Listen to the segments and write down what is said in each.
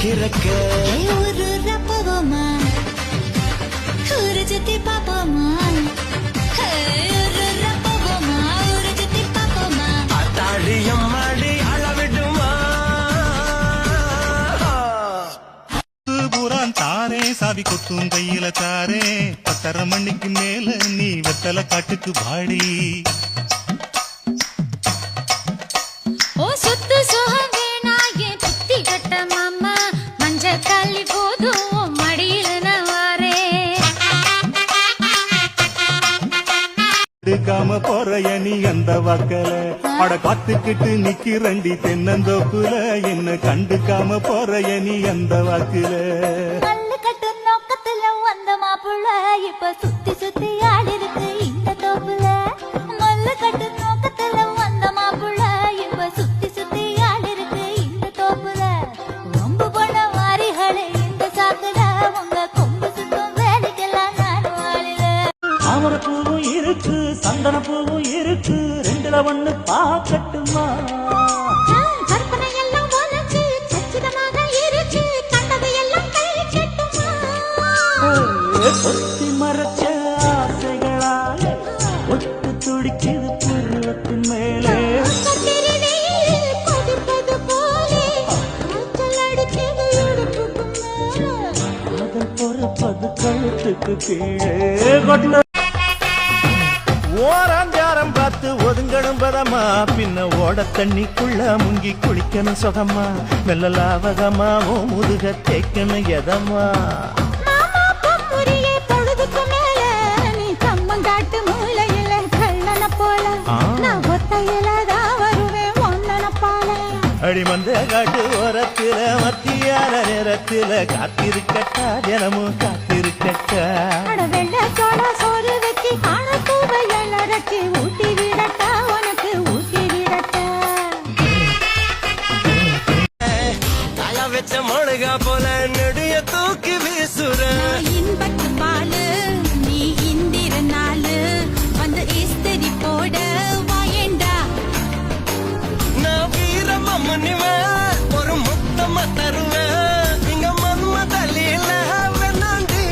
கிறக்க ஒரு ரப்பவமா ஒரு ஜத்தி பாப்பமா ஒரு ரப்பவமா ஒரு ஜத்தி பாப்பமா அத்தாடியம் மாடி அளவிடுமா புறான் தாரே சாவி கொத்தும் கையில தாரே 10:30 மணிக்கு மேல நீ வெத்தல காட்டுக்கு வாடி ஓ சுத்து சுகம் வேணா என் புத்தி கட்ட மாமா மஞ்ச காலி போதும் மடியில நான் வாரேன் எடுக்காம போறைய நீ அந்த வாக்கல அட காத்துக்கிட்டு நிக்கிறண்டி தென்னந்தோப்புல என்ன கண்டுக்காம போறைய நீ அந்த வாக்குல கல்லு கட்டு நோக்கத்துல வந்த மாப்புள்ள இப்ப சுத்தி சுத்தி ஆடி இருக்கு இந்த தோப்புல மல்லு கட்டு நோக்கத்துல வந்த மாப்புள்ள இப்ப சுத்தி சுத்தி ஆடி இருக்கு இந்த தோப்புல ரொம்ப போன வாரிகளே இந்த சாக்குல உங்க கொம்பு சுத்தம் வேலைக்கெல்லாம் நான் வாழல தாமர பூவும் இருக்கு சந்தன பூவும் இருக்கு ரெண்டுல ஒண்ணு பாக்கட்டுமா கற்பனை எல்லாம் உனக்கு சச்சிதமாக இருக்கு கண்டது எல்லாம் கை கட்டுமா பொத்தி மறைச்ச ஆசைகளால ஒட்டு துடிக்குது புருவத்தின் மேலே கொதிப்பது போலே காய்ச்சல் அடிக்குது இடுப்புக்கு மேல அதன் பொறுப்பது கழுத்துக்கு கீழே கொட்ட ஓராஞ்சாரம் பார்த்து ஒதுங்கணும் பதமா பின்ன ஓட தண்ணிக்குள்ள முங்கி குளிக்கணும் சுகமா மெல்ல லாவகமாவோ முதுக தேய்க்கணும் எதமா மாமா பொம்முரியே பொழுதுக்கு மேல நீ கம்மங்காட்டு மூலையில கள்ளன போல நான் ஒத்தையில தான் வருவேன் ஒன்னன போல அடிமந்த காட்டு ஓரத்துல மத்தியான நேரத்துல காத்திருக்கட்டா தினமும் காத்திருக்கட்டா அட வெள்ளை சோள சோறு வச்சு காண பூவையல் அரைச்சி ஊட்டி விடட்டா உனக்கு ஊட்டி விடட்டா தலை வச்ச மொழுகா போல நெடிய தூக்கி வீசுற இன்பத்து பாலு நீ இந்திர நாளு வந்து இஸ்திரி போட வாயேண்டா நான் வீரமா முன்னிவேன் ஒரு முத்தமா தருவேன் இங்க மன்மதலில வேணாண்டி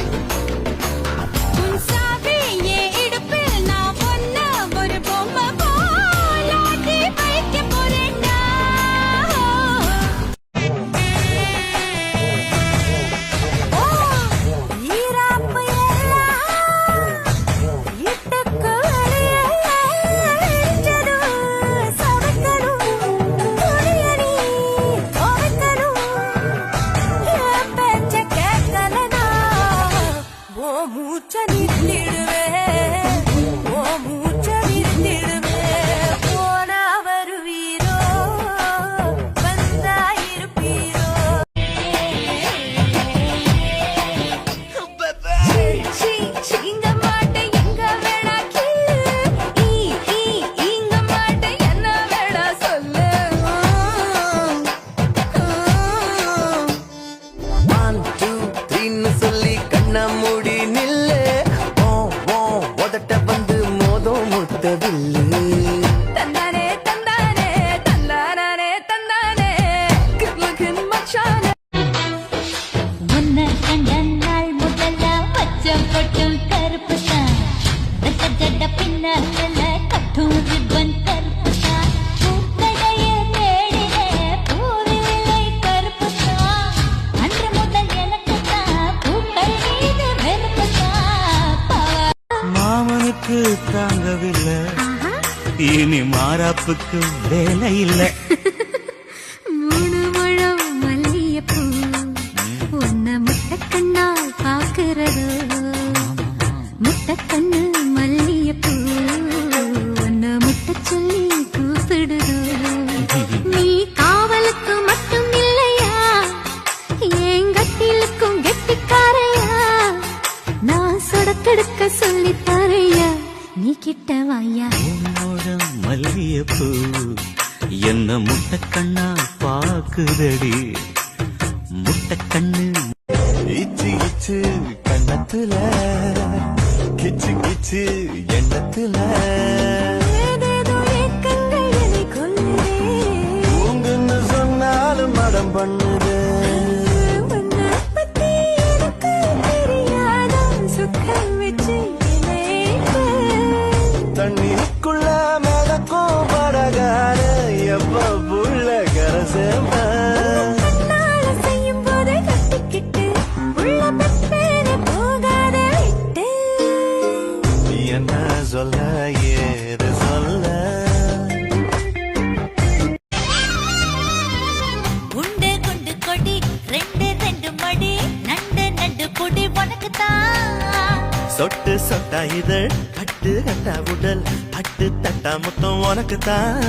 உன் சாவி என் இடுப்பில் நான் ஒன்ன ஒரு பொம்மை போலாட்டி வைக்க போறேன்டா ஓ ஈராப்பு எல்லாம் இட்டுக்கு வெளியேற்றடும் சமைக்கணும் துணியணி துவைக்கணும் என் பேச்ச கேட்கலனா ஓ மூச்ச நிறுத்திடுவேன் ஓ மூச்ச நிறுத்திடுவேன் போனா வருவீரோ வந்தா இருப்பீரோ இங்க மாட்டேன் எங்க வேணா இங்க மாட்டேன் என்ன வேணா சொல்லு 1 2 3 சொல்லி கண்ண மூடி நில்லு உதட்ட வந்து மோதம் முத்தவில்லு தந்தானே தந்தானே தந்தானே தந்தானே கிருலகின் மச்சானே உன்னை கண்ட நாள் முதல்ல பச்சை பொட்டும் கருப்பு தான் ஜட பின்னால கட்டும் ரிப்பன் கருப்பு தான் பூக்கடைய தேடினே பூவிலை கருப்பு தான் அன்று முதல் எனக்கு தான் பூக்கள் மீது வெறுப்பு தான் மாமனுக்கு தாங்கவில்லை இனி மாறாப்புக்கு வேலை இல்லை மூணு முழம் மல்லியப்பூ உன்னை முட்டை கண்ணால் பாக்குறதோ முட்டை கண்ணு மல்லியப்பூ உன்னை முட்டை சொல்லி கூப்பிடுதோ நீ காவலுக்கு மட்டும் இல்லையா எங்கட்டிலுக்கும் கெட்டிக்காரையா நான் சொடக்கெடுக்க சொல்லி தரையா நீ கிட்ட வாயா உன்னோட மல்லியப்பூ என்ன முட்டை கண்ணா பாக்குதடி முட்டை கண்ணு இச்சு இச்சு கண்ணத்துல கிச்சு கிச்சு எண்ணத்துல ஏதேதோ ஏக்கங்கள் என்னை கொல்லுதே உங்கன்னு சொன்னாலும் மடம் பண்ணுது சொட்டு சொட்டா இதழ் கட்டு கட்டா உடல் தட்டு தட்டா மொத்தம் உனக்கு தான்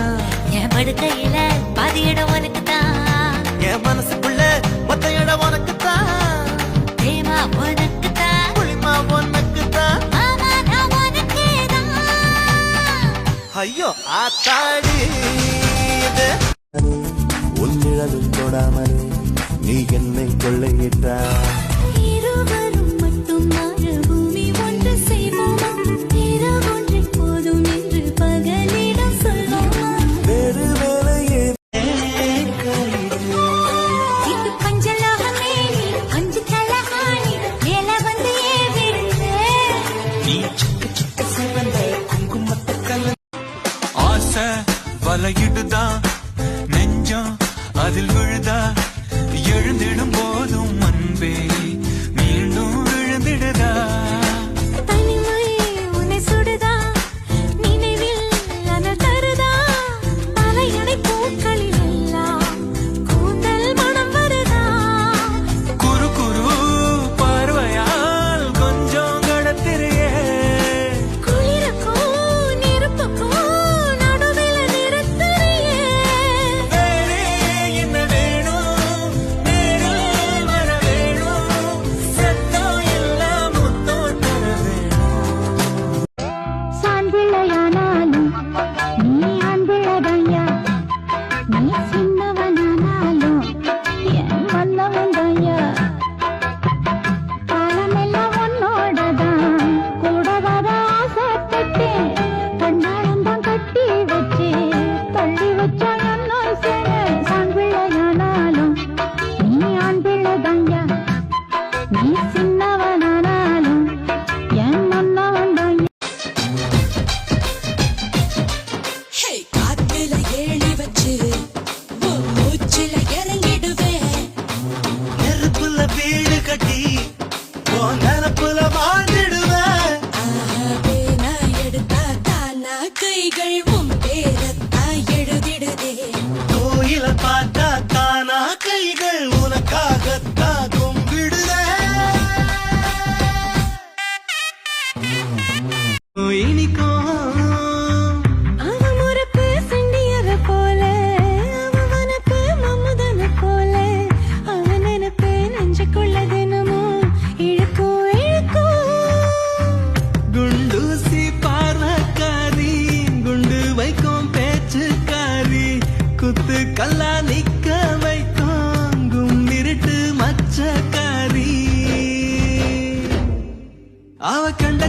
என் படுக்கையில பாதி இடம் உனக்கு தான் என் மனசுக்குள்ள மொத்த இடம் உனக்கு தான் தேமா உனக்கு தான் புளிமா உனக்கு தான் மாமா நான் உனக்கே தான் ஐயோ ஆத்தாடி இது உன் நிழலும் தொடாமலே நீ என்னை கொள்ளையிட்டாய் இருவரும் மட்டும் மாற பூமி ஒன்று செய்வோமா இரவொன்று போதும் என்று பகலிடம் சொல்வோமா வேறு வேலையே சிட்டு பஞ்சலோகமே நீ அஞ்சு தலஹானி மேல வந்து ஏறிடுவே ஆசை வலையிடுதா நெஞ்சம் அதில் விழுதா எழுந்திடும் போதும் அன்பே மீண்டும் விழுந்திடுதா தனிமை உன்னை சுடுதா நினைவில் அனல் தருதா தலையணை பூக்களில் எல்லாம் கூந்தல் மனம் வருதா குறு குறு பார்வையால் கொஞ்சம் கடத்திரியே குளிருக்கும் நெருப்புக்கும் நடுவில் நிறுத்தறியே வேறே என்ன வேணும் நேரில் வர வேணும் சத்தம் எல்லாம் முத்தம் தர வேணும் சான் பிள்ளையானாலும் நீ ஆண் பிள்ளைதாயா நீ சின்னவனானாலும் என் வல்லவன்தாயா காலமெல்லாம் உன்னோடதான் கூட வர ஆசைப்பட்டேன் கண்ணாளந்தான் கட்டி வச்சு தள்ளி வச்சா என்னோய் சேர சான் பிள்ளையானாலும் நீ ஆண் பிள்ளைதாயா நீ சின்னவனானாலும் என் வல்லவன்தாயா காத்துல ஏழி வச்சு மூச்சுல இறங்கிடுவேன் நெருப்புல வீடு கட்டி உன் நினப்புல வாழ்ந்துடுவேன் நான் எடுத்தா தானா கைகள் உன் பேரத்தான் எழுதிடுதே கோயில பார்த்தா தானா கைகள் உனக்காகத்தான் கும்பிடுதே இனிக்கும் அவன் முறப்பு சண்டியர போல அவன் வனப்பு மம்முதன போல அவன் நினைப்பு நெஞ்சுக்குள்ள தினமும் இழுக்கும் இழுக்கும் குண்டூசி பார்வக்காரி குண்டு வைக்கும் பேச்சுக்காரி குத்து கல்லா நிக்க வைக்கும் கும்மிருட்டு மச்சக்காரி அவ கண்ட